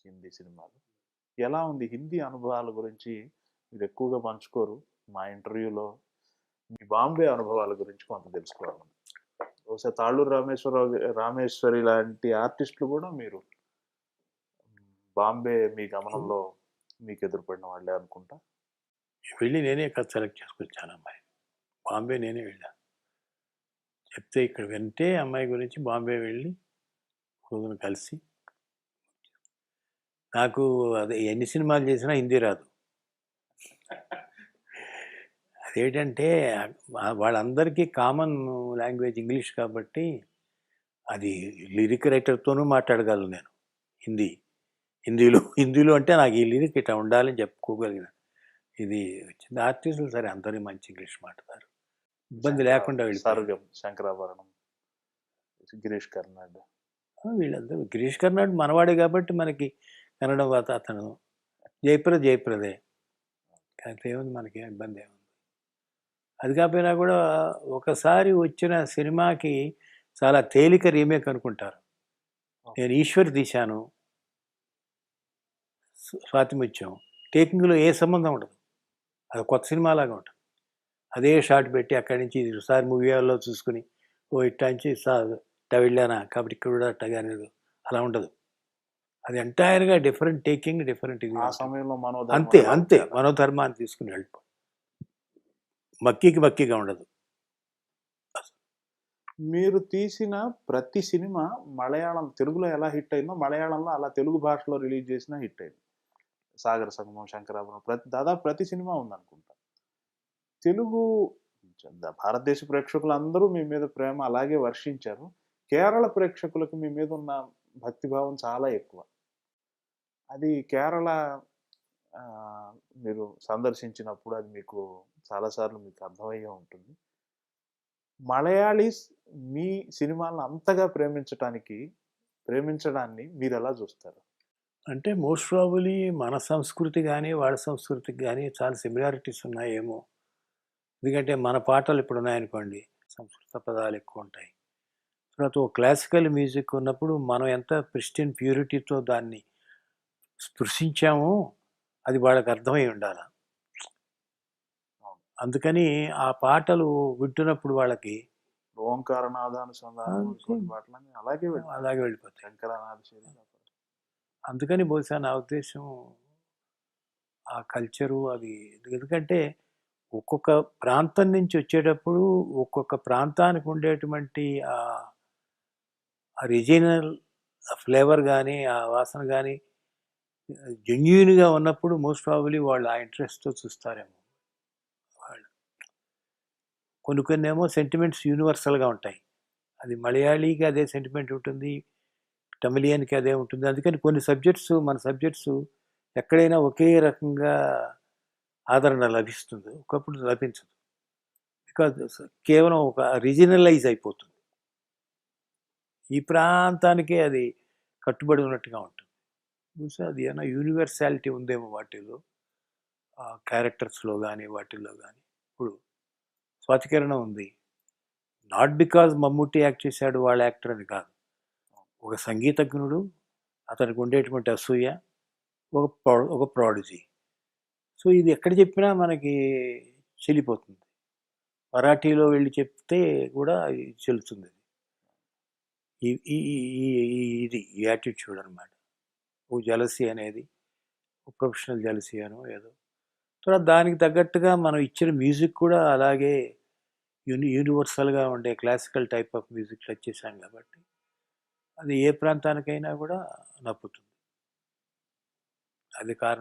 హిందీ సినిమాలు. ఎలా ఉంది హిందీ అనుభవాల గురించి మీరు ఎక్కువగా పంచుకోరు. మా ఇంటర్వ్యూలో మీ బాంబే అనుభవాల గురించి కొంత తెలుసుకోవాలి. బహుశా తాళ్ళూరు రామేశ్వరి లాంటి ఆర్టిస్టులు కూడా మీరు బాంబే మీ గమనంలో మీకు ఎదురుపడిన వాళ్ళే అనుకుంటా. వెళ్ళి నేనే కథ సెలెక్ట్ చేసుకొచ్చాను అమ్మాయి. బాంబే నేనే వెళ్ళాను. చెప్తే ఇక్కడ వింటే అమ్మాయి గురించి బాంబే వెళ్ళి రోజున కలిసి, నాకు అదే ఎన్ని సినిమాలు చేసినా హిందీ రాదు. అదేంటంటే వాళ్ళందరికీ కామన్ లాంగ్వేజ్ ఇంగ్లీష్ కాబట్టి అది లిరిక్ రైటర్తోనూ మాట్లాడగలను నేను హిందీలో అంటే నాకు ఈ లిరిక్ ఇట్లా ఉండాలని చెప్పుకోగలిగిన ఇది వచ్చింది. ఆర్టిస్టులు సరే అందరూ మంచి ఇంగ్లీష్ మాట్లాడతారు, ఇబ్బంది లేకుండా వెళ్ళిపోయారు. శంకరాభరణం, గిరీష్ కర్నాడ్, వీళ్ళందరూ గిరీష్ కర్నాడ్ మనవాడే కాబట్టి మనకి కన్నడ వాత అతను జయప్రదే కాకపోతే ఏముంది, మనకి ఇబ్బంది ఏముంది. అది కాకపోయినా కూడా ఒకసారి వచ్చిన సినిమాకి చాలా తేలిక రీమేక్ అనుకుంటారు. నేను ఈశ్వర్ తీశాను, స్వాతిముత్యం, టేకింగ్లో ఏ సంబంధం ఉండదు, అది కొత్త సినిమాలాగా ఉంటుంది. అదే షాట్ పెట్టి అక్కడి నుంచి ఒకసారి మూవీ హాల్లో చూసుకుని ఇట్టా నుంచి ఇట్టా వెళ్ళానా కాబట్టి ఇక్కడ కూడా అట్టగా అనేది అలా ఉండదు. అది ఎంటైర్గా డిఫరెంట్ టేకింగ్, డిఫరెంట్ ఇది. ఆ సమయంలో అంతే మనోధర్మాన్ని తీసుకుని వెళ్ళిపో, మక్కిగా ఉండదు. మీరు తీసిన ప్రతి సినిమా మలయాళం, తెలుగులో ఎలా హిట్ అయిందో మలయాళంలో అలా తెలుగు భాషలో రిలీజ్ చేసినా హిట్ అయింది. సాగర సంగమం, శంకరాభరణం, దాదాపు ప్రతి సినిమా ఉందనుకుంటా. తెలుగు భారతదేశ ప్రేక్షకులు అందరూ మీ మీద ప్రేమ అలాగే వర్షించారు. కేరళ ప్రేక్షకులకు మీ మీద ఉన్న భక్తిభావం చాలా ఎక్కువ. అది కేరళ మీరు సందర్శించినప్పుడు అది మీకు చాలాసార్లు మీకు అర్థమయ్యే ఉంటుంది. మలయాళీస్ మీ సినిమాలను అంతగా ప్రేమించడాన్ని మీరు ఎలా చూస్తారు? అంటే మోస్ట్ ప్రాబబ్లీ మన సంస్కృతి కానీ వాళ్ళ సంస్కృతికి కానీ చాలా సిమిలారిటీస్ ఉన్నాయేమో. ఎందుకంటే మన పాటలు ఇప్పుడు ఉన్నాయనుకోండి, సంస్కృత పదాలు ఎక్కువ ఉంటాయి. తర్వాత ఒక క్లాసికల్ మ్యూజిక్ ఉన్నప్పుడు మనం ఎంత ప్రిస్టిన్ ప్యూరిటీతో దాన్ని స్పృశించామో అది వాళ్ళకి అర్థమై ఉండాలి. అందుకని ఆ పాటలు వింటున్నప్పుడు వాళ్ళకి అలాగే వెళ్ళిపోతాయి. అందుకని బహుశా నా ఉద్దేశం ఆ కల్చరు అది. ఎందుకంటే ఒక్కొక్క ప్రాంతం నుంచి వచ్చేటప్పుడు ఒక్కొక్క ప్రాంతానికి ఉండేటువంటి ఆ రీజినల్ ఫ్లేవర్ కానీ ఆ వాసన కానీ జెన్యూన్గా ఉన్నప్పుడు మోస్ట్ ప్రాబబ్లీ వాళ్ళు ఆ ఇంట్రెస్ట్తో చూస్తారేమో. వాళ్ళు కొన్ని ఏమో సెంటిమెంట్స్ యూనివర్సల్గా ఉంటాయి. అది మలయాళీకి అదే సెంటిమెంట్ ఉంటుంది, తమిళియన్కి అదే ఉంటుంది. అందుకని కొన్ని సబ్జెక్ట్స్, మన సబ్జెక్ట్స్ ఎక్కడైనా ఒకే రకంగా ఆదరణ లభిస్తుంది, ఒకప్పుడు లభించదు. బికాజ్ కేవలం ఒక రీజనలైజ్ అయిపోతుంది, ఈ ప్రాంతానికే అది కట్టుబడి ఉన్నట్టుగా ఉంటుంది. బహుశా అది ఏమైనా యూనివర్సాలిటీ ఉందేమో వాటిల్లో, క్యారెక్టర్స్లో కానీ వాటిల్లో కానీ. ఇప్పుడు స్వాతికిరణం ఉంది, నాట్ బికాజ్ మమ్ముట్టి యాక్ట్ చేశాడు వాళ్ళ యాక్టర్ అని కాదు, ఒక సంగీతజ్ఞుడు, అతనికి ఉండేటువంటి అసూయ, ఒక ప్రాడిజీ. సో ఇది ఎక్కడ చెప్పినా మనకి చెల్లిపోతుంది. మరాఠీలో వెళ్ళి చెప్తే కూడా చెల్లుతుంది. ఇది యాటిట్యూడ్ అనమాట. ఓ జలసీ అనేది, ఓ ప్రొఫెషనల్ జలసీ అనో ఏదో. తర్వాత దానికి తగ్గట్టుగా మనం ఇచ్చిన మ్యూజిక్ కూడా అలాగే యూనివర్సల్గా ఉండే క్లాసికల్ టైప్ ఆఫ్ మ్యూజిక్ వచ్చేసాం కాబట్టి అది ఏ ప్రాంతానికైనా కూడా నప్పుతుంది. అది కారణం.